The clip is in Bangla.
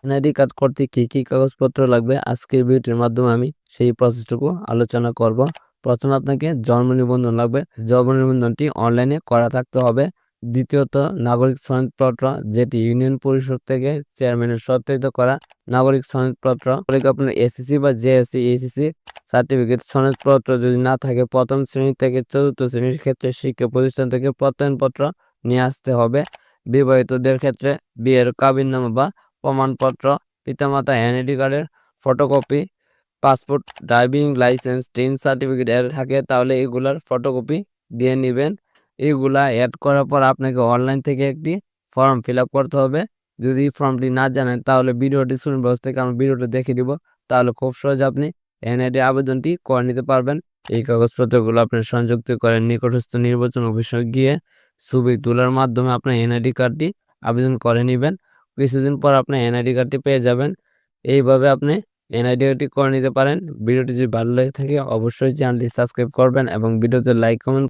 এনআইডি কার্ড করতে কি কাগজপত্র লাগবে আজকের ভিডিওর মাধ্যমে আমি সেই প্রসেসটুকু আলোচনা করব। প্রথমে আপনাকে জন্ম নিবন্ধন লাগবে। জন্ম নিবন্ধনটি অনলাইনে করা থাকতে হবে। দ্বিতীয়ত নাগরিক সনদপত্র, যেটি ইউনিয়ন পরিষদ থেকে চেয়ারম্যানের স্বাক্ষরিত করা নাগরিক সনদপত্র। আপনার এসএসসি বা জেএসসি এইচএসসি সার্টিফিকেট সনদপত্র যদি না থাকে প্রথম শ্রেণী থেকে চতুর্থ শ্রেণীর ক্ষেত্রে শিক্ষা প্রতিষ্ঠান থেকে প্রত্যয়নপত্র নিয়ে আসতে হবে। বিবাহিতদের ক্ষেত্রে বিয়ের কাবিননামা বা প্রমাণপত্র, পিতামাতা এনআইডি কার্ডের photocopy, passport, driving licence, train certificate এর থাকে তাহলে এগুলার ফটোকপি দিয়ে নেবেন। এগুলা অ্যাড করার পর আপনাকে অনলাইন থেকে একটি ফর্ম ফিল আপ করতে হবে। যদি ফর্মটি না জানেন তাহলে ভিডিও ডিসক্রিপশন বক্স থেকে আমি ভিডিওটা দেখে দিব, তাহলে খুব সহজে আপনি এনআইডি আবেদনটি করে নিতে পারবেন। এই কাগজপত্রগুলো আপনি সংযুক্ত করেন নিকটস্থ নির্বাচন অফিসে গিয়ে ছবি তোলার মাধ্যমে আপনার এনআইডি কার্ডটি আবেদন করে নেবেন। কিছুদিন পর আপনার এনআইডি কার্ডটি পেয়ে যাবেন। এইভাবে আপনি এনআইডি কার্ডটি করে নিতে পারেন। ভিডিওটি যদি ভালো লেগে থাকে অবশ্যই চ্যানেলটি সাবস্ক্রাইব করবেন এবং ভিডিওতে লাইক কমেন্ট